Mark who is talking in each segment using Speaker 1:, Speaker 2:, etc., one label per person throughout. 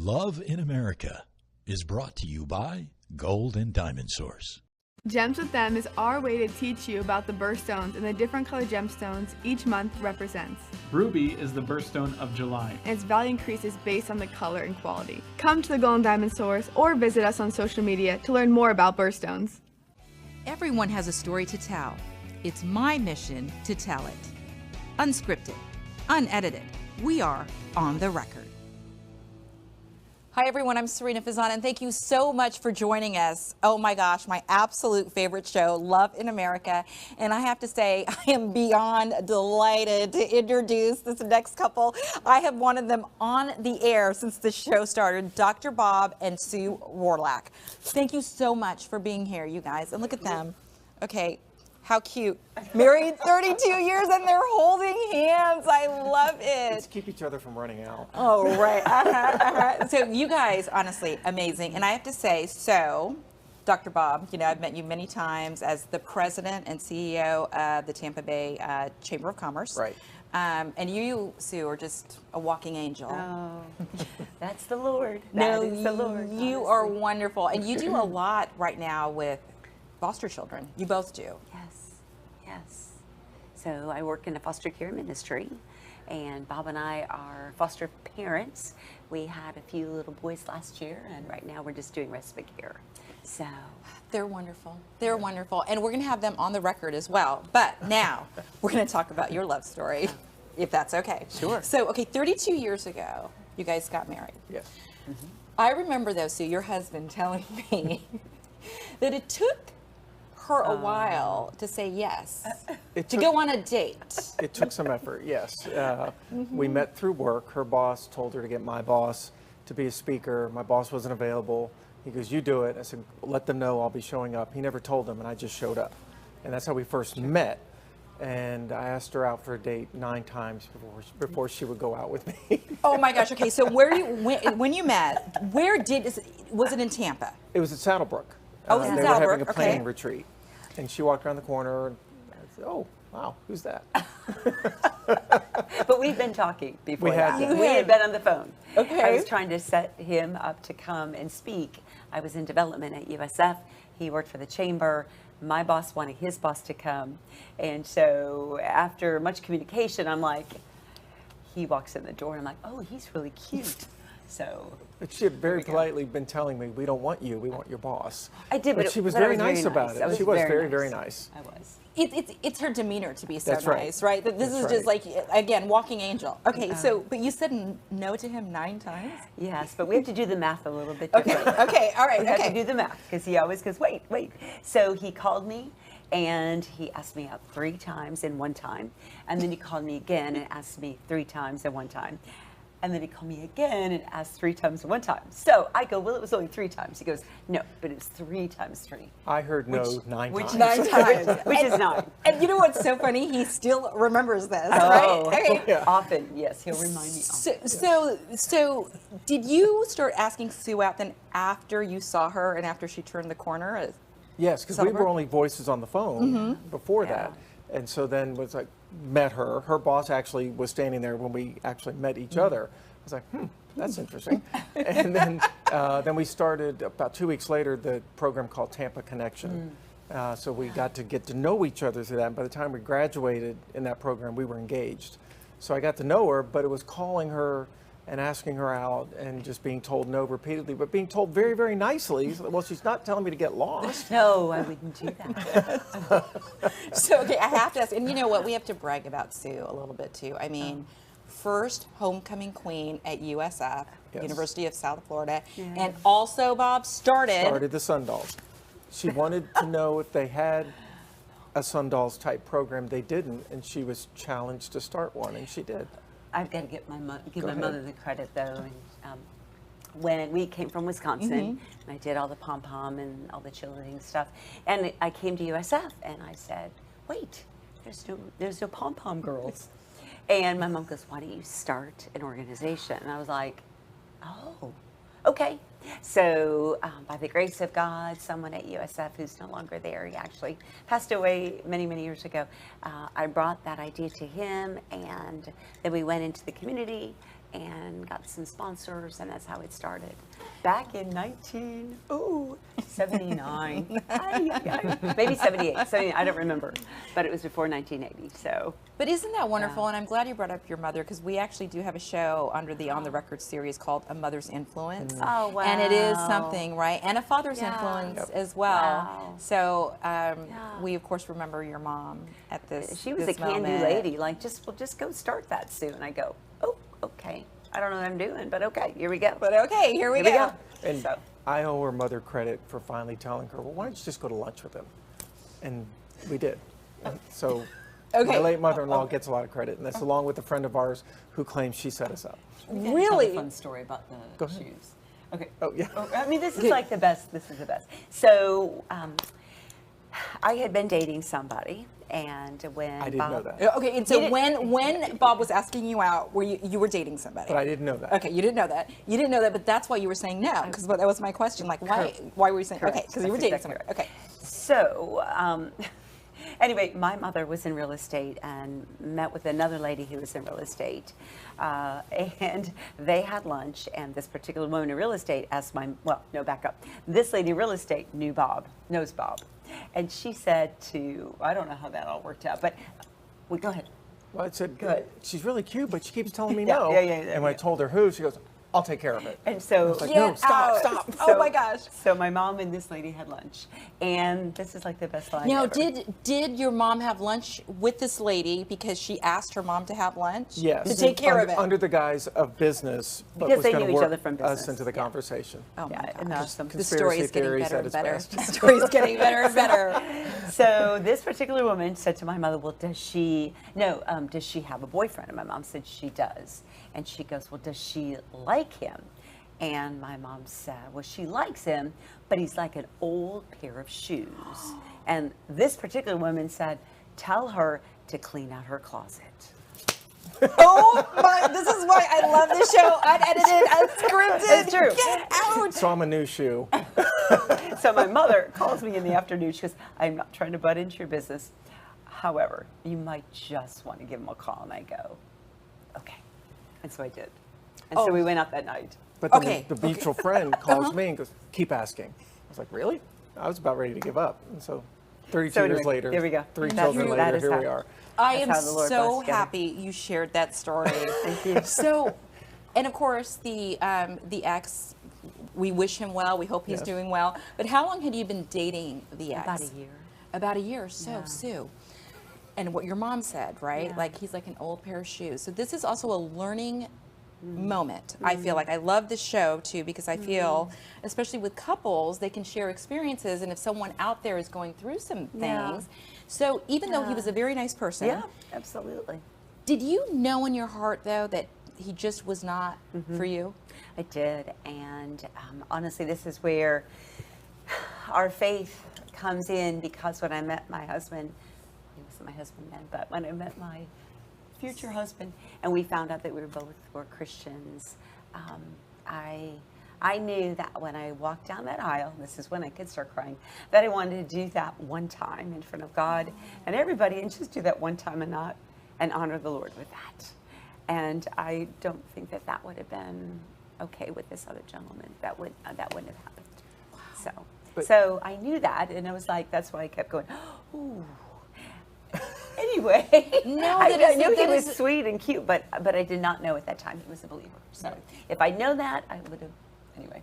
Speaker 1: Love in America is brought to you by Gold and Diamond Source.
Speaker 2: Gems with Them is our way to teach you about the birthstones and the different colored gemstones each month represents.
Speaker 3: Ruby is the birthstone of July.
Speaker 2: And its value increases based on the color and quality. Come to the Gold and Diamond Source or visit us on social media to learn more about birthstones.
Speaker 4: Everyone has a story to tell. It's my mission to tell it. Unscripted, unedited. We are on the record. Hi everyone, I'm Sarina, and thank you so much for joining us. Oh my gosh, my absolute favorite show, Love in America. And I have to say, I am beyond delighted to introduce this next couple. I have wanted them on the air since the show started, Dr. Bob and Sue Rohrlack. Thank you so much for being here, you guys. And look at them. Okay. How cute. Married 32 years and they're holding hands. I love it.
Speaker 5: Let's keep each other from running out.
Speaker 4: Oh, right. So you guys, honestly, amazing. And I have to say, so, Dr. Bob, you know, I've met you many times as the president and CEO of the Tampa Bay Chamber of Commerce.
Speaker 5: Right.
Speaker 4: And you, Sue, are just a walking angel.
Speaker 6: Oh, that's the Lord.
Speaker 4: No,
Speaker 6: That is the Lord.
Speaker 4: You are wonderful. And you do a lot right now with foster children. You both do.
Speaker 6: Yes. So I work in the foster care ministry, and Bob and I are foster parents. We had a few little boys last year, and right now we're just doing respite care. So
Speaker 4: they're wonderful. They're wonderful. And we're going to have them on the record as well. But now we're going to talk about your love story, if that's okay.
Speaker 5: Sure.
Speaker 4: So, okay, 32 years ago, you guys got married.
Speaker 5: Yes.
Speaker 4: Mm-hmm. I remember, though, Sue, your husband telling me that it took her a while to say yes, to go on a date.
Speaker 5: It took some effort, yes. We met through work. Her boss told her to get my boss to be a speaker. My boss wasn't available. He goes, you do it. I said, let them know I'll be showing up. He never told them, and I just showed up. And that's how we first met. And I asked her out for a date 9 times before she would go out with me.
Speaker 4: Oh my gosh, okay, so when you met, was it in Tampa?
Speaker 5: It was at Saddlebrook.
Speaker 4: Oh, it was in
Speaker 5: They
Speaker 4: Saddlebrook,
Speaker 5: were having a planning
Speaker 4: okay.
Speaker 5: retreat. And she walked around the corner, and I said, oh, wow, who's that?
Speaker 6: but we've been talking before
Speaker 5: We
Speaker 6: that.
Speaker 5: had
Speaker 6: We had been on the phone.
Speaker 4: Okay.
Speaker 6: I was trying to set him up to come and speak. I was in development at USF. He worked for the chamber. My boss wanted his boss to come. And so after much communication, I'm like, he walks in the door, and I'm like, oh, he's really cute. So
Speaker 5: But she had very politely been telling me, we don't want you, we want your boss.
Speaker 6: I did, but
Speaker 5: she was
Speaker 6: I
Speaker 5: very nice about it. She was very, very nice.
Speaker 6: I was.
Speaker 4: It's her demeanor to be so
Speaker 5: That's right.
Speaker 4: nice, right? That this
Speaker 5: That's
Speaker 4: is just
Speaker 5: right.
Speaker 4: like, again, walking angel. Okay, so, but you said no to him 9 times?
Speaker 6: Yes, but we have to do the math a little bit
Speaker 4: Okay,
Speaker 6: different.
Speaker 4: okay, all right,
Speaker 6: We have
Speaker 4: okay.
Speaker 6: to do the math, because he always goes, wait. So he called me, and he asked me out 3 times in one time. And then he called me again and asked me 3 times in one time. And then he called me again and asked 3 times in one time. So I go, well, it was only 3 times. He goes, no, but it's 3 times 3.
Speaker 5: I heard no 9
Speaker 6: which
Speaker 5: times.
Speaker 4: 9 times.
Speaker 6: Which is 9.
Speaker 4: And you know what's so funny? He still remembers this,
Speaker 6: Oh,
Speaker 4: right? Okay.
Speaker 5: Yeah.
Speaker 6: Often, yes, he'll remind me often.
Speaker 4: So did you start asking Sue out then after you saw her and after she turned the corner?
Speaker 5: Yes, because we were only voices on the phone before that. And so then was like, met her. Her boss actually was standing there when we actually met each other. I was like, that's interesting. And then we started about 2 weeks later the program called Tampa Connection. So we got to know each other through that. And by the time we graduated in that program, we were engaged. So I got to know her, but it was calling her and asking her out and just being told no repeatedly, but being told very, very nicely. Well, she's not telling me to get lost.
Speaker 6: No, I wouldn't do that.
Speaker 4: So, okay, I have to ask, and you know what? We have to brag about Sue a little bit too. I mean, first homecoming queen at USF,
Speaker 5: Yes.
Speaker 4: University of South Florida, and also, Bob, started
Speaker 5: The Sundolls. She wanted to know if they had a Sundolls type program. They didn't, and she was challenged to start one, and she did.
Speaker 6: I've got to give my
Speaker 5: ahead.
Speaker 6: mother the credit, though. And, when we came from Wisconsin, and I did all the pom-pom and all the cheerleading stuff, and I came to USF, and I said, wait, there's no pom-pom girls. And my mom goes, why don't you start an organization? And I was like, oh, okay. So by the grace of God, someone at USF who's no longer there, he actually passed away many, many years ago, I brought that idea to him, and then we went into the community and got some sponsors, and that's how it started. Back in 1979, maybe 78, 79, I don't remember, but it was before 1980, so.
Speaker 4: But isn't that wonderful? And I'm glad you brought up your mother, because we actually do have a show under the On the Record series called A Mother's Influence.
Speaker 6: Oh, wow.
Speaker 4: And it is something, right? And a father's influence as well.
Speaker 6: Wow.
Speaker 4: So we, of course, remember your mom at this
Speaker 6: She was
Speaker 4: this
Speaker 6: a can-do
Speaker 4: moment.
Speaker 6: lady, like, we'll just go start that soon. I go, oh, okay. I don't know what I'm doing, but okay, here we go.
Speaker 4: But okay, here we
Speaker 6: Here we
Speaker 4: go.
Speaker 6: go.
Speaker 5: And
Speaker 6: So.
Speaker 5: I owe her mother credit for finally telling her, well, why don't you just go to lunch with him? And we did. And so my late mother-in-law gets a lot of credit, and that's along with a friend of ours who claims she set us up.
Speaker 4: Really?
Speaker 6: Tell a fun story about the
Speaker 5: ahead.
Speaker 6: shoes. Okay.
Speaker 5: Oh, yeah.
Speaker 6: I mean, this is like the best. This is the best. So I had been dating somebody, and when
Speaker 5: I didn't know that.
Speaker 4: Okay, and so when Bob was asking you out, were you were dating somebody?
Speaker 5: But I didn't know that.
Speaker 4: Okay, you didn't know that. You didn't know that, but that's why you were saying no, because that was my question. Like, why were you saying
Speaker 6: Correct.
Speaker 4: okay? Because you were
Speaker 6: That's
Speaker 4: dating
Speaker 6: exactly
Speaker 4: somebody.
Speaker 6: right.
Speaker 4: Okay.
Speaker 6: So, anyway, my mother was in real estate and met with another lady who was in real estate. And they had lunch, and this particular woman in real estate asked back up. This lady in real estate knows Bob. And she said I don't know how that all worked out, but go ahead.
Speaker 5: Well, I said,
Speaker 6: Good.
Speaker 5: she's really cute, but she keeps telling me
Speaker 6: Yeah,
Speaker 5: no.
Speaker 6: yeah,
Speaker 5: And when I told her who, she goes, I'll take care of it.
Speaker 6: And so,
Speaker 5: I was like, no, stop.
Speaker 4: Oh my gosh.
Speaker 6: So my mom and this lady had lunch, and this is like the best line
Speaker 4: Now,
Speaker 6: ever.
Speaker 4: did your mom have lunch with this lady because she asked her mom to have lunch?
Speaker 5: Yes.
Speaker 4: To take care of it.
Speaker 5: Under the guise of business, but
Speaker 6: Because
Speaker 5: was
Speaker 6: they
Speaker 5: going
Speaker 6: knew
Speaker 5: to
Speaker 6: each
Speaker 5: work
Speaker 6: other from
Speaker 5: us
Speaker 6: business.
Speaker 5: into the
Speaker 6: Yeah.
Speaker 5: conversation.
Speaker 4: Oh my
Speaker 6: Yeah,
Speaker 4: gosh.
Speaker 6: and awesome.
Speaker 4: The story is getting
Speaker 5: Conspiracy
Speaker 4: better and
Speaker 5: theories
Speaker 4: better.
Speaker 5: at its
Speaker 4: The
Speaker 5: best.
Speaker 4: story is getting better and better.
Speaker 6: So this particular woman said to my mother, well, does she have a boyfriend? And my mom said she does. And she goes, well, does she like him? And my mom said, well, she likes him, but he's like an old pair of shoes. And this particular woman said, tell her to clean out her closet.
Speaker 4: Oh my, this is why I love this show. Unedited, unscripted.
Speaker 6: It's true.
Speaker 4: Get out.
Speaker 5: So I'm a new shoe.
Speaker 6: So my mother calls me in the afternoon. She goes, I'm not trying to butt into your business. However, you might just want to give him a call. And I go, okay. And so I did. And so we went out that night.
Speaker 5: But then
Speaker 4: Okay.
Speaker 5: the mutual friend calls me and goes, keep asking. I was like, really? I was about ready to give up. And so 32
Speaker 6: So
Speaker 5: years
Speaker 6: anyway,
Speaker 5: later,
Speaker 6: there we go.
Speaker 5: 3
Speaker 6: That's-
Speaker 5: children
Speaker 6: that
Speaker 5: later,
Speaker 6: is
Speaker 5: here
Speaker 6: how-
Speaker 5: we are.
Speaker 4: I
Speaker 6: That's
Speaker 4: am
Speaker 6: how the Lord brought us
Speaker 4: so
Speaker 6: together.
Speaker 4: happy you shared that story.
Speaker 6: Thank you.
Speaker 4: So, and of course, the ex, we wish him well. We hope he's
Speaker 5: Yes.
Speaker 4: doing well. But how long had you been dating the ex?
Speaker 6: About a year.
Speaker 4: About a year. So, Sue. And what your mom said, right?
Speaker 6: Yeah.
Speaker 4: Like, he's like an old pair of shoes. So this is also a learning moment. I feel like I love this show too, because I feel, especially with couples, they can share experiences, and if someone out there is going through some
Speaker 6: Yeah.
Speaker 4: things. So even though he was a very nice person,
Speaker 6: Yeah, absolutely.
Speaker 4: did you know in your heart though that he just was not for you?
Speaker 6: I did, and honestly, this is where our faith comes in, because when I met my husband, he wasn't my husband then, but when I met my future husband, and we found out that we were Christians, I knew that when I walked down that aisle, this is when I could start crying, that I wanted to do that one time in front of God and everybody, and just do that one time and honor the Lord with that. And I don't think that would have been okay with this other gentleman. That wouldn't have happened. So I knew that, and I was like, that's why I kept going, ooh. Anyway, I knew he was sweet and cute, but I did not know at that time he was a believer. So if I'd known that, I would have. Anyway.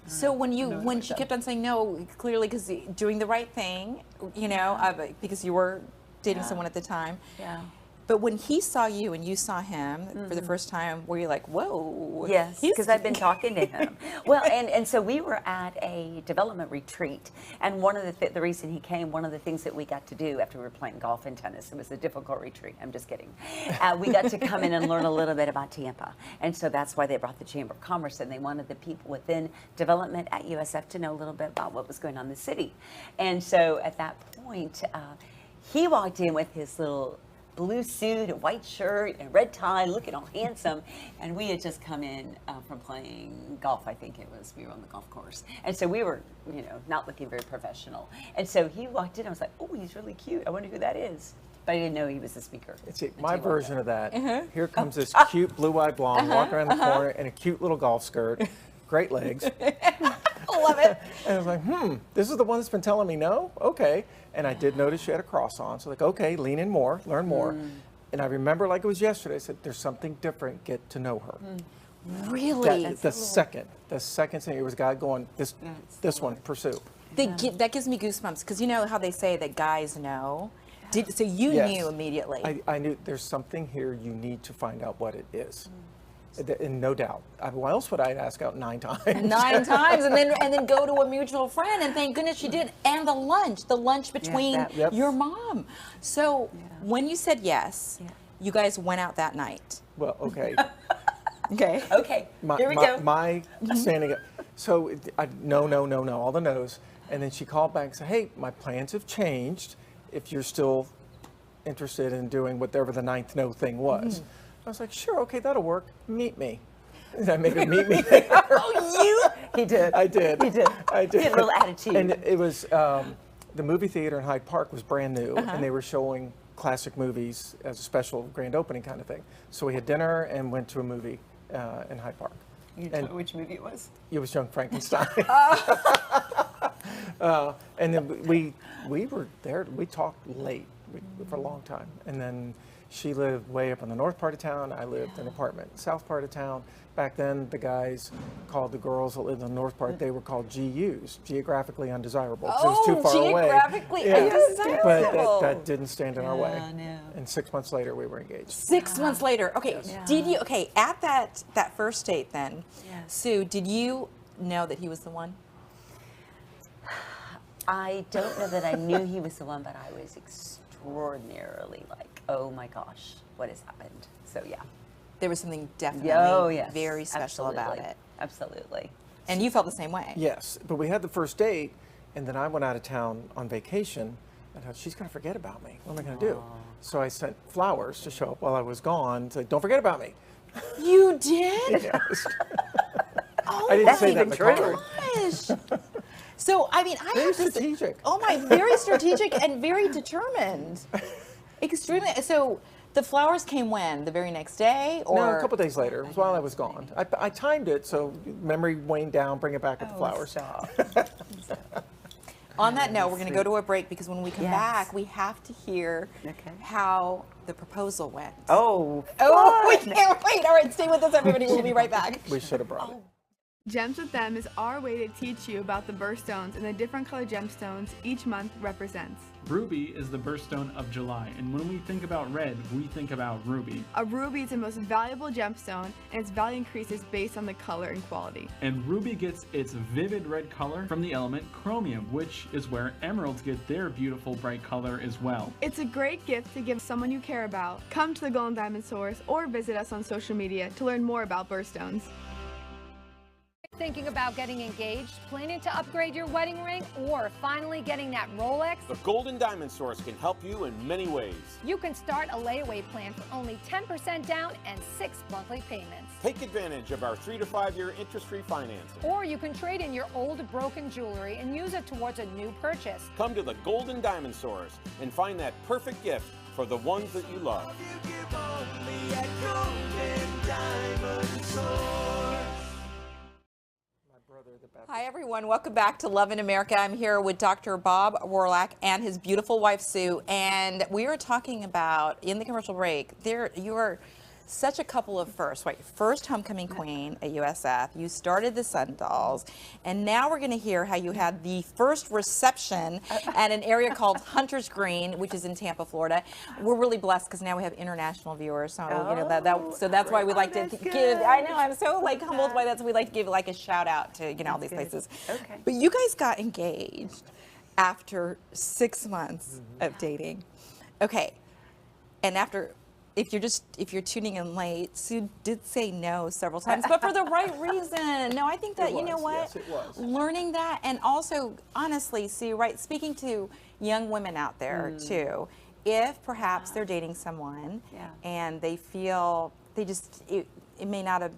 Speaker 4: So when she kept on saying no, clearly because doing the right thing, because you were dating someone at the time.
Speaker 6: Yeah.
Speaker 4: But when he saw you and you saw him for the first time, were you like, whoa?
Speaker 6: Yes, because I've been talking to him. Well, and so we were at a development retreat, and one of the reason he came, one of the things that we got to do after we were playing golf and tennis, it was a difficult retreat, I'm just kidding, we got to come in and learn a little bit about Tampa, and so that's why they brought the Chamber of Commerce, and they wanted the people within development at USF to know a little bit about what was going on in the city. And so at that point, he walked in with his little blue suit, a white shirt, and red tie, looking all handsome. And we had just come in from playing golf, I think it was. We were on the golf course. And so we were, not looking very professional. And so he walked in, I was like, oh, he's really cute. I wonder who that is. But I didn't know he was a speaker.
Speaker 5: See, my version of that, here comes this
Speaker 6: Oh.
Speaker 5: cute blue-eyed blonde walking around the corner in a cute little golf skirt, great legs.
Speaker 4: Love it.
Speaker 5: And I was like, this is the one that's been telling me no? Okay. And I did notice she had a cross on. So like, okay, lean in more, learn more. And I remember like it was yesterday, I said, there's something different, get to know her.
Speaker 4: Really?
Speaker 5: The second thing, it was a guy going, this one, pursue.
Speaker 4: That gives me goosebumps, because you know how they say that guys know? So you
Speaker 5: Yes.
Speaker 4: knew immediately.
Speaker 5: I knew there's something here, you need to find out what it is. And no doubt. Why else would I ask out 9 times?
Speaker 4: 9 times, and then go to a mutual friend, and thank goodness you did. And the lunch between your mom. So when you said yes, you guys went out that night.
Speaker 5: Well, okay.
Speaker 4: Okay.
Speaker 6: Okay, here we go.
Speaker 5: My standing up. So, no, all the no's. And then she called back and said, hey, my plans have changed if you're still interested in doing whatever the 9th no thing was. I was like, sure, okay, that'll work. Meet me. And I made her meet me there.
Speaker 6: He did.
Speaker 5: I did.
Speaker 6: He did.
Speaker 5: I did.
Speaker 6: He had a little attitude.
Speaker 5: And it was, the movie theater in Hyde Park was brand new, and they were showing classic movies as a special grand opening kind of thing. So we had dinner and went to a movie in Hyde Park.
Speaker 6: You know which movie it was?
Speaker 5: It was Young Frankenstein. And then we were there, we talked late for a long time. And then she lived way up in the north part of town. I lived in an apartment in the south part of town. Back then, the guys called the girls that lived in the north part, they were called GUs, geographically undesirable. 'Cause it was too far away.
Speaker 4: Geographically undesirable.
Speaker 5: But that didn't stand in our way.
Speaker 6: No.
Speaker 5: And 6 months later, we were engaged.
Speaker 4: 6 months later. Okay. Did you? Okay. At that first date, then, Sue, did you know that he was the one?
Speaker 6: I don't know that I knew he was the one, but I was extraordinarily like, oh my gosh, what has happened? So yeah.
Speaker 4: There was something definitely
Speaker 6: yes.
Speaker 4: very special about
Speaker 6: Absolutely.
Speaker 4: it.
Speaker 6: Absolutely.
Speaker 4: And you felt the same way.
Speaker 5: Yes, but we had the first date, and then I went out of town on vacation. I thought, she's going to forget about me. What am I going to do? So I sent flowers to show up while I was gone. Said, don't forget about me.
Speaker 4: You did?
Speaker 5: Yes.
Speaker 4: Oh,
Speaker 5: I didn't
Speaker 6: that's
Speaker 5: say that in
Speaker 6: even
Speaker 5: the
Speaker 6: true.
Speaker 5: card.
Speaker 4: gosh. So, I mean, I
Speaker 5: Very
Speaker 4: have to say,
Speaker 5: strategic.
Speaker 4: oh my, very strategic and very determined. Extremely. So, the flowers came when? The very next day? Or?
Speaker 5: No, a couple days later. It was while I was gone. I timed it so memory waned down, bring it back with the flowers.
Speaker 6: Stop.
Speaker 4: On that note, we're going to go to a break, because when we come back, we have to hear how the proposal went.
Speaker 6: Oh,
Speaker 4: we can't wait. All right, stay with us, everybody. We'll be right back.
Speaker 5: We should have brought it.
Speaker 2: Gems with Them is our way to teach you about the birthstones and the different color gemstones each month represents.
Speaker 3: Ruby is the birthstone of July, and when we think about red, we think about ruby.
Speaker 2: A ruby is the most valuable gemstone, and its value increases based on the color and quality.
Speaker 3: And ruby gets its vivid red color from the element chromium, which is where emeralds get their beautiful bright color as well.
Speaker 2: It's a great gift to give someone you care about. Come to the Gold and Diamond Source or visit us on social media to learn more about birthstones.
Speaker 7: Thinking about getting engaged, planning to upgrade your wedding ring, or finally getting that Rolex?
Speaker 8: The Gold and Diamond Source can help you in many ways.
Speaker 7: You can start a layaway plan for only 10% down and 6 monthly payments.
Speaker 8: Take advantage of our 3 to 5 year interest-free financing.
Speaker 7: Or you can trade in your old broken jewelry and use it towards a new purchase.
Speaker 8: Come to the Gold and Diamond Source and find that perfect gift for the ones that you love.
Speaker 4: Hi, everyone. Welcome back to Love in America. I'm here with Dr. Bob Rohrlack and his beautiful wife, Sue. And we are talking about, in the commercial break, you are such a couple of firsts, right? First homecoming queen at USF. You started the Sundalls. And now we're going to hear how you had the first reception at an area called Hunter's Green, which is in Tampa, Florida. We're really blessed because now we have international viewers. So, you know, so that's why we like to give, I know, I'm so like humbled by that. So we like to give like a shout out to, you know, all these places. Okay. But you guys got engaged after 6 months of dating. Okay. And after, if you're tuning in late, Sue did say no several times, but for the right reason. No, I think that, you know what?
Speaker 5: Yes, it was.
Speaker 4: Learning that, and also, honestly, Sue, right, speaking to young women out there, too, if perhaps they're dating someone and they feel it may not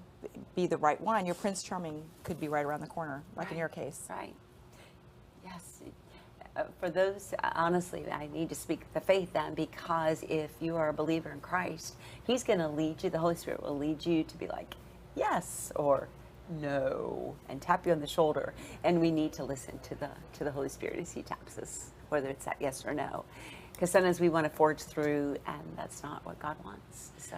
Speaker 4: be the right one, your Prince Charming could be right around the corner, like in your case.
Speaker 6: Right. Yes. for those, honestly, I need to speak the faith then, because if you are a believer in Christ, He's going to lead you, the Holy Spirit will lead you to be like, yes, or no, and tap you on the shoulder. And we need to listen to the Holy Spirit as He taps us, whether it's that yes or no. Because sometimes we want to forge through, and that's not what God wants. So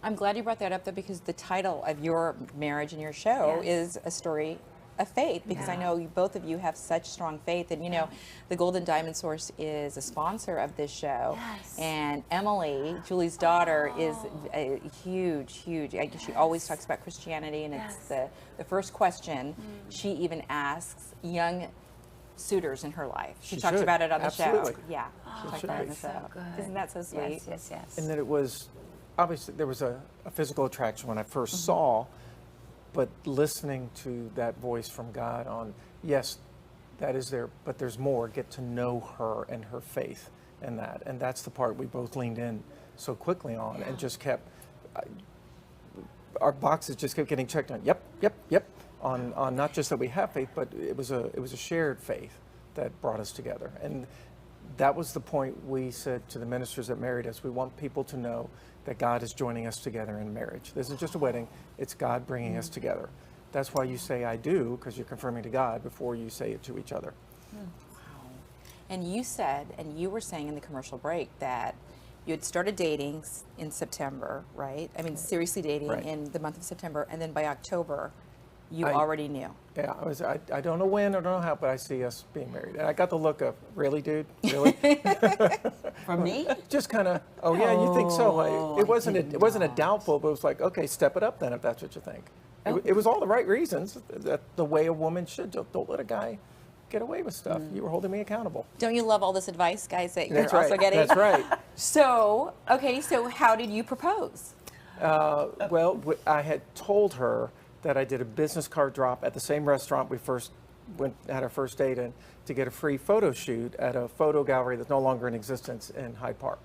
Speaker 4: I'm glad you brought that up, though, because the title of your marriage and your show
Speaker 6: Yes.
Speaker 4: is a story of faith, because I know both of you have such strong faith. And, you know, the Golden Diamond Source is a sponsor of this show.
Speaker 6: Yes.
Speaker 4: And Emily, Julie's daughter, is a huge, I guess she always talks about Christianity, and it's the first question she even asks young suitors in her life. She talks
Speaker 5: should.
Speaker 4: about it on the
Speaker 5: Absolutely.
Speaker 4: show. Yeah, she talks
Speaker 5: should
Speaker 4: about it on
Speaker 5: be.
Speaker 4: the show.
Speaker 6: good.
Speaker 4: Isn't that so sweet?
Speaker 6: yes.
Speaker 5: And then it was, obviously, there was a physical attraction when I first saw, but listening to that voice from God on, yes, that is there, but there's more. Get to know her and her faith in that. And that's the part we both leaned in so quickly on and just kept, our boxes just kept getting checked on, yep, on not just that we have faith, but it was a shared faith that brought us together. And that was the point we said to the ministers that married us. We want people to know that God is joining us together in marriage. This isn't just a wedding, it's God bringing us together. That's why you say I do, because you're confirming to God before you say it to each other.
Speaker 4: And you said, and you were saying in the commercial break, that you had started dating in September, right? I mean, seriously dating
Speaker 5: Right.
Speaker 4: in the month of September, and then by October, you
Speaker 5: I-
Speaker 4: already knew.
Speaker 5: Yeah, I don't know when, I don't know how, but I see us being married. And I got the look of, really, dude? Really?
Speaker 6: From me?
Speaker 5: Just kind of, oh yeah, you think so? It wasn't a doubtful, but it was like, okay, step it up then if that's what you think. It was all the right reasons, that the way a woman should. Don't let a guy get away with stuff. You were holding me accountable.
Speaker 4: Don't you love all this advice, guys, that you're
Speaker 5: That's
Speaker 4: also
Speaker 5: right.
Speaker 4: getting?
Speaker 5: That's right.
Speaker 4: So, okay, so how did you propose?
Speaker 5: Well, I had told her that I did a business card drop at the same restaurant we first had our first date in, to get a free photo shoot at a photo gallery that's no longer in existence in Hyde Park.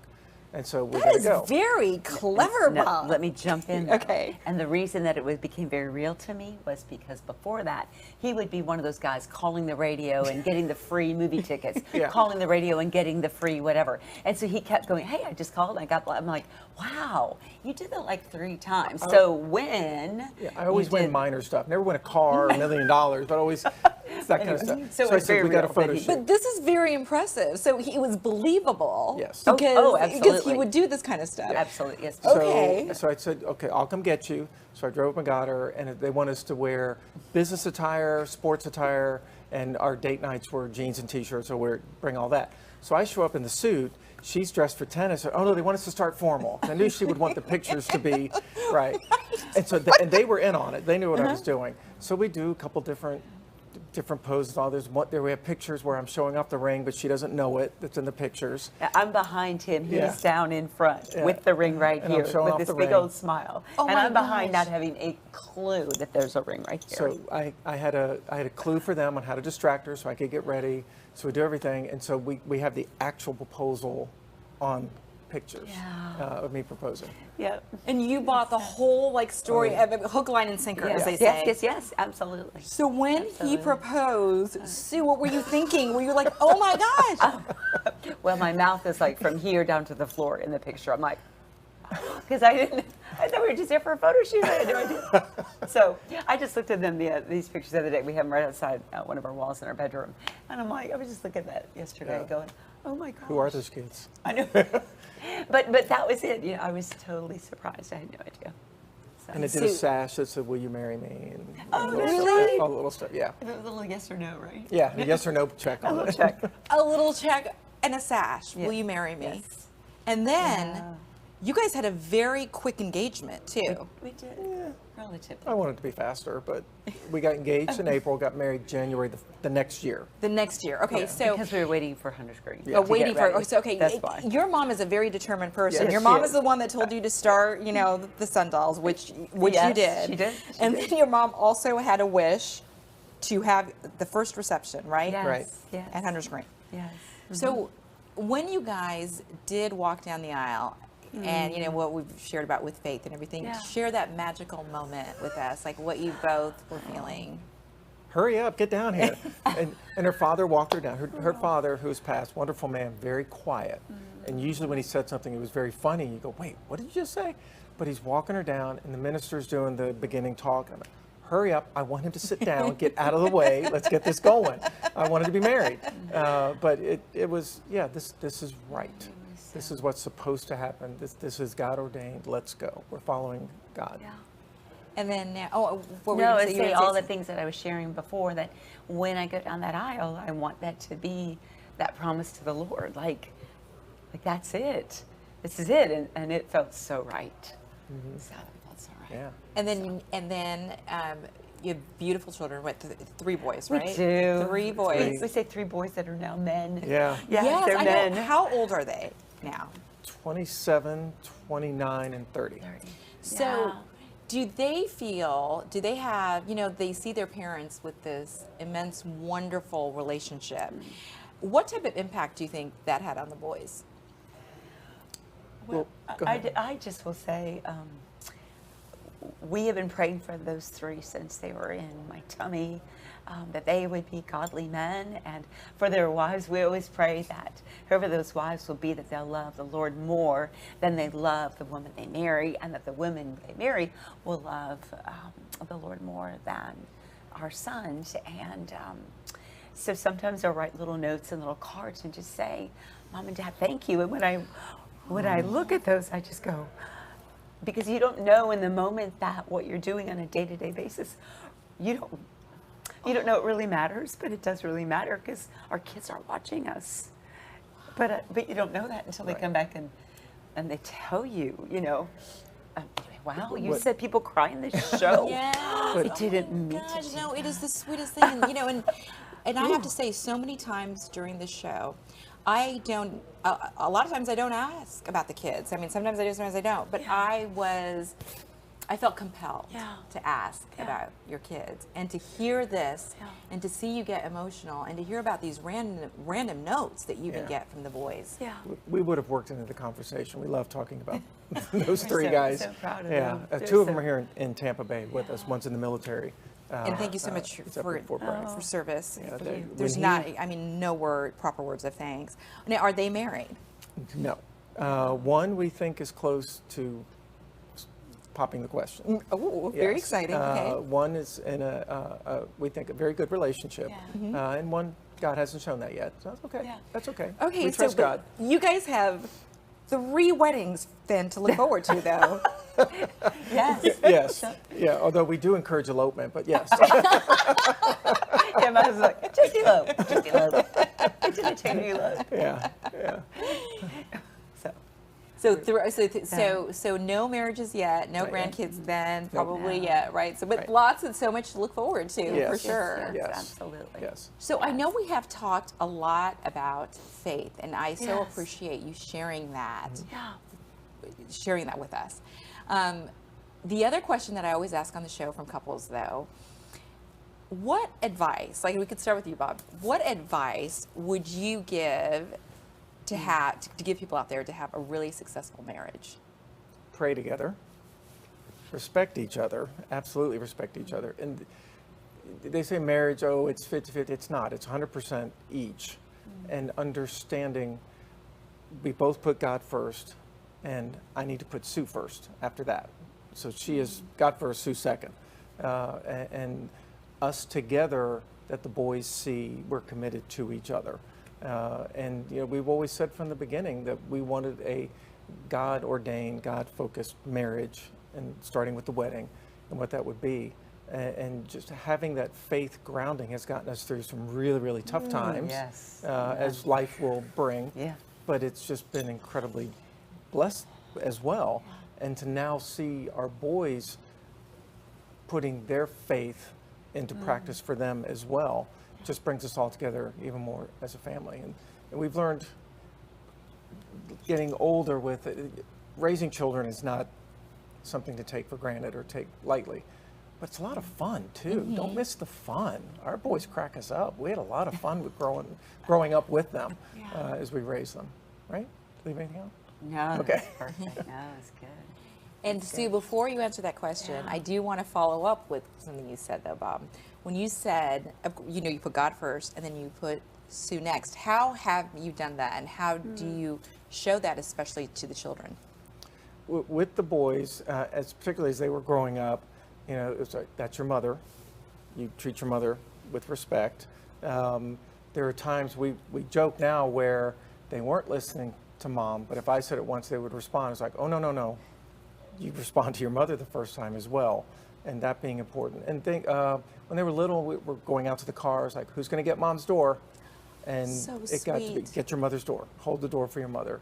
Speaker 5: And so we're
Speaker 4: That
Speaker 5: going to
Speaker 4: is
Speaker 5: go.
Speaker 4: very clever,
Speaker 6: No,
Speaker 4: Bob.
Speaker 6: let me jump in. Though.
Speaker 4: Okay.
Speaker 6: And the reason that it became very real to me was because before that, he would be one of those guys calling the radio and getting the free movie tickets,
Speaker 5: Yeah.
Speaker 6: calling the radio and getting the free whatever. And so he kept going, hey, I just called and I got, I'm like, wow, you did that like 3 times. So when
Speaker 5: Yeah, I always
Speaker 6: you
Speaker 5: win
Speaker 6: did-
Speaker 5: minor stuff. Never win a car, $1 million, but always it's that kind of stuff.
Speaker 6: So
Speaker 5: I
Speaker 6: it's
Speaker 5: said,
Speaker 6: very
Speaker 5: we got a
Speaker 6: real
Speaker 5: photo
Speaker 6: that he-
Speaker 5: shoot.
Speaker 4: But this is very impressive. So it was believable.
Speaker 5: Yes.
Speaker 6: Oh,
Speaker 4: Because he
Speaker 6: absolutely.
Speaker 4: would do this kind of stuff.
Speaker 6: Absolutely, yes.
Speaker 4: Okay.
Speaker 5: So I said, okay, I'll come get you. So I drove up and got her, and they want us to wear business attire, sports attire, and our date nights were jeans and t-shirts, so we bring all that. So I show up in the suit. She's dressed for tennis. Oh no, they want us to start formal. I knew she would want the pictures to be right. And so and they were in on it. They knew what I was doing. So we do a couple different poses. All there we have pictures where I'm showing off the ring, but she doesn't know it. That's in the pictures.
Speaker 6: I'm behind him. He's
Speaker 5: Yeah.
Speaker 6: down in front
Speaker 5: Yeah.
Speaker 6: with the ring right
Speaker 5: And I'm
Speaker 6: here,
Speaker 5: showing
Speaker 6: with
Speaker 5: off
Speaker 6: this
Speaker 5: the
Speaker 6: big
Speaker 5: ring.
Speaker 6: old smile.
Speaker 4: Oh
Speaker 6: and
Speaker 4: my
Speaker 6: I'm behind
Speaker 4: gosh.
Speaker 6: not having a clue that there's a ring right here.
Speaker 5: So I had a clue for them on how to distract her so I could get ready. So we do everything. And so we have the actual proposal on pictures of me proposing.
Speaker 6: yeah.
Speaker 4: And you bought the whole story of it, hook, line, and sinker, as they say.
Speaker 6: Yes, absolutely.
Speaker 4: So when he
Speaker 6: Absolutely.
Speaker 4: proposed, Sue, what were you thinking? Were you like, oh my gosh?
Speaker 6: Well, my mouth is like from here down to the floor in the picture. I'm like, because I thought we were just there for a photo shoot. I had no idea. So I just looked at them, these pictures the other day. We have them right outside one of our walls in our bedroom. And I'm like, I was just looking at that yesterday going, oh my gosh.
Speaker 5: Who are those kids?
Speaker 6: I know. but that was it. I was totally surprised. I had no idea. So.
Speaker 5: And it did a sash that said, will you marry me? And
Speaker 6: Oh,
Speaker 5: little stuff,
Speaker 6: really?
Speaker 5: all the little stuff, yeah.
Speaker 6: A little yes or no, right?
Speaker 5: Yeah, a yes or no check
Speaker 6: A
Speaker 5: on
Speaker 6: little
Speaker 5: it.
Speaker 6: check.
Speaker 4: A little check and a sash.
Speaker 6: Yeah.
Speaker 4: Will you marry me?
Speaker 6: Yes.
Speaker 4: And then
Speaker 6: Yeah.
Speaker 4: you guys had a very quick engagement, too.
Speaker 6: We did. Relatively.
Speaker 5: I wanted it to be faster, but we got engaged in April, got married January the next year.
Speaker 4: The next year. Okay, so
Speaker 6: Because we were waiting for 100 screen.
Speaker 5: Yeah.
Speaker 4: oh, waiting for. So okay,
Speaker 6: That's why.
Speaker 4: your mom is a very determined person.
Speaker 5: Yes,
Speaker 4: your
Speaker 5: she
Speaker 4: mom
Speaker 5: is.
Speaker 4: is the one that told you to start, the Sundolls, which you
Speaker 6: Yes,
Speaker 4: did.
Speaker 6: she did.
Speaker 4: And then your mom also had a wish to have the first reception, right?
Speaker 6: Yes.
Speaker 5: Right.
Speaker 6: Yes.
Speaker 4: At Hunter's Green.
Speaker 6: Yes.
Speaker 4: So when you guys did walk down the aisle, and what we've shared about with faith and everything,
Speaker 6: Yeah.
Speaker 4: share that magical moment with us, like what you both were feeling.
Speaker 5: hurry up, get down here. and her father walked her down. Her father, who's passed, wonderful man, very quiet. And usually when he said something, it was very funny. You go, wait, what did you just say? But he's walking her down, and the minister's doing the beginning talk. I'm like, hurry up, I want him to sit down, get out of the way, let's get this going. I wanted to be married. But it was, yeah, this is right. This is what's supposed to happen. This is God ordained, let's go. We're following God.
Speaker 6: Yeah.
Speaker 4: And then, what were
Speaker 6: No,
Speaker 4: you
Speaker 6: I
Speaker 4: say?
Speaker 6: say all the things that I was sharing before, that when I go down that aisle, I want that to be that promise to the Lord. Like that's it. This is it. And it felt so right. So it felt so right.
Speaker 5: Yeah.
Speaker 4: And then you have beautiful children. What, 3 boys, right?
Speaker 6: We do.
Speaker 4: 3 boys.
Speaker 6: We say 3 boys that are now men.
Speaker 5: Yeah.
Speaker 6: Yes, they're
Speaker 4: I
Speaker 6: men.
Speaker 4: know. How old are they now?
Speaker 5: 27, 29, and 30.
Speaker 4: So do they have, they see their parents with this immense, wonderful relationship. What type of impact do you think that had on the boys?
Speaker 6: Well,
Speaker 5: go ahead.
Speaker 6: I just will say, we have been praying for those 3 since they were in my tummy, that they would be godly men, and for their wives, we always pray that whoever those wives will be, that they'll love the Lord more than they love the woman they marry, and that the women they marry will love the Lord more than our sons. And so sometimes I'll write little notes and little cards and just say, Mom and Dad, thank you. And when I look at those, I just go, because you don't know in the moment that what you're doing on a day-to-day basis, you don't know it really matters, but it does really matter because our kids are watching us. But you don't know that until they come back and they tell you, wow, you said people cry in this show.
Speaker 4: Yeah.
Speaker 6: It didn't mean
Speaker 4: God,
Speaker 6: to.
Speaker 4: no, it is the sweetest thing. And I have to say, so many times during the show, a lot of times I don't ask about the kids. I mean, sometimes I do, sometimes I don't. But I felt compelled to ask about your kids, and to hear this, and to see you get emotional, and to hear about these random notes that you can get from the boys.
Speaker 6: Yeah.
Speaker 5: We would have worked into the conversation. We love talking about those 3 guys.
Speaker 6: So proud of
Speaker 5: yeah,
Speaker 6: them.
Speaker 5: 2 of them are here in Tampa Bay with us. One's in the military.
Speaker 4: And thank you so much for service.
Speaker 5: Yeah,
Speaker 4: There's no proper words of thanks. Now, are they married?
Speaker 5: No. One we think is close to popping the question.
Speaker 4: Oh, very exciting. Okay.
Speaker 5: One is in we think, a very good relationship. And one, God hasn't shown that yet. So that's okay. Yeah. That's okay.
Speaker 4: Okay,
Speaker 5: we trust God.
Speaker 4: You guys have 3 weddings then to look forward to, though.
Speaker 5: Yes. Yeah, although we do encourage elopement, but yes.
Speaker 6: Yeah, I was like, just elope. I didn't take any elope.
Speaker 5: Yeah.
Speaker 4: So no marriages yet, no grandkids then, probably yet, right? So, but so much to look forward to, for sure.
Speaker 6: Yes, absolutely.
Speaker 5: Yes.
Speaker 4: So I know we have talked a lot about faith, and I so appreciate you sharing that. Sharing that with us. The other question that I always ask on the show from couples, though, what advice, like we could start with you, Bob, what advice would you give to give people out there to have a really successful marriage?
Speaker 5: Pray together. Respect each other. Absolutely respect each other. And they say marriage, it's 50-50. It's not. It's 100% each. And understanding we both put God first, and I need to put Sue first after that. So she is God first, Sue second. And us together, that the boys see we're committed to each other. And we've always said from the beginning that we wanted a God-ordained, God-focused marriage, and starting with the wedding and what that would be. And just having that faith grounding has gotten us through some really, really tough times, as life will bring. But it's just been incredibly blessed as well. And to now see our boys putting their faith into practice for them as well just brings us all together even more as a family. And we've learned, getting older with it, raising children is not something to take for granted or take lightly, but it's a lot of fun too. Don't miss the fun. Our boys crack us up. We had a lot of fun with growing up with them as we raised them. Right? Leave anything out?
Speaker 6: No,
Speaker 5: okay.
Speaker 6: that's perfect. No, it's good.
Speaker 4: And Sue, before you answer that question, I do want to follow up with something you said, though, Bob. When you said, you put God first and then you put Sue next, how have you done that, and how do you show that, especially to the children?
Speaker 5: With the boys, particularly as they were growing up, it was like, that's your mother. You treat your mother with respect. There are times we joke now where they weren't listening to mom, but if I said it once, they would respond. It's like, oh, no, no, no. You respond to your mother the first time as well, and that being important. And when they were little, we were going out to the cars, like, who's going to get mom's door? And it got to be, get your mother's door. Hold the door for your mother.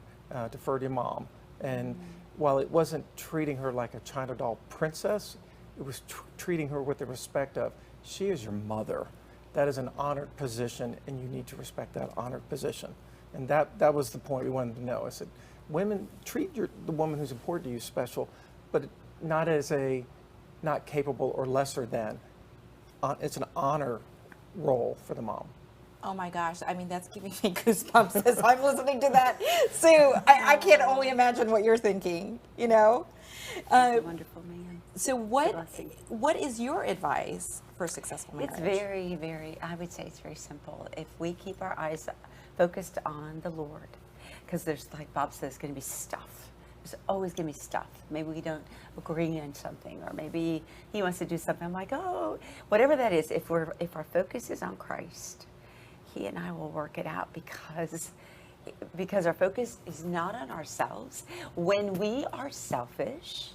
Speaker 5: Defer to your mom. And while it wasn't treating her like a China doll princess, it was treating her with the respect of, she is your mother. That is an honored position, and you need to respect that honored position. And that was the point we wanted to know. I said, women, treat the woman who's important to you special, but not as not capable or lesser than. It's an honor role for the mom.
Speaker 4: Oh my gosh, I mean, that's giving me goosebumps as I'm listening to that. Sue, I can't only imagine what you're thinking,
Speaker 6: He's a wonderful man.
Speaker 4: So what is your advice for a successful marriage?
Speaker 6: It's very, very, I would say it's very simple. If we keep our eyes focused on the Lord, because there's, like Bob says, going to be stuff. There's always going to be stuff. Maybe we don't agree on something, or maybe he wants to do something. I'm like, oh, whatever that is, if our focus is on Christ, he and I will work it out, because our focus is not on ourselves. When we are selfish,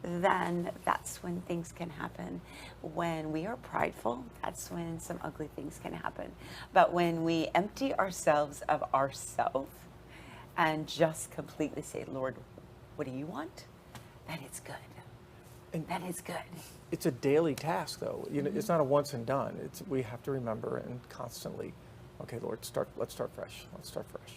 Speaker 6: then that's when things can happen. When we are prideful, that's when some ugly things can happen. But when we empty ourselves of ourself and just completely say, Lord, what do you want? Then it's good. And that is good.
Speaker 5: It's a daily task, though. It's not a once and done. We have to remember and constantly, okay, Lord, let's start fresh. Let's start fresh.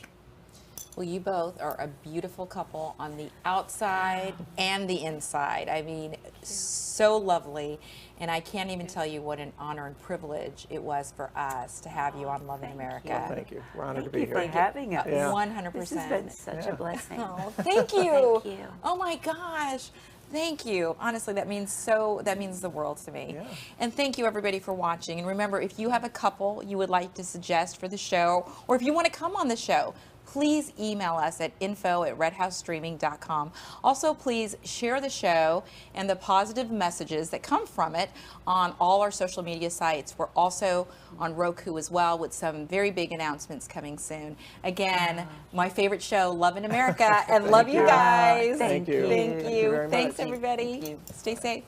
Speaker 4: Well, you both are a beautiful couple on the outside and the inside. I mean, so lovely. And I can't even tell you what an honor and privilege it was for us to have you on Love in America.
Speaker 5: Well, thank you. We're honored to be here.
Speaker 6: Thank you for having us.
Speaker 5: Yeah.
Speaker 4: 100%.
Speaker 6: This has been such a blessing.
Speaker 4: Oh, thank you.
Speaker 6: Thank you.
Speaker 4: Oh my gosh. Thank you. Honestly, that means the world to me.
Speaker 5: Yeah.
Speaker 4: And thank you everybody for watching. And remember, if you have a couple you would like to suggest for the show, or if you want to come on the show, please email us at info@redhousestreaming.com. Also, please share the show and the positive messages that come from it on all our social media sites. We're also on Roku as well, with some very big announcements coming soon. Again, my favorite show, Love in America, and love you guys.
Speaker 6: Thank you.
Speaker 4: Thank you.
Speaker 5: Very
Speaker 4: Thanks,
Speaker 5: much.
Speaker 4: everybody.
Speaker 6: Thank you.
Speaker 4: Stay safe.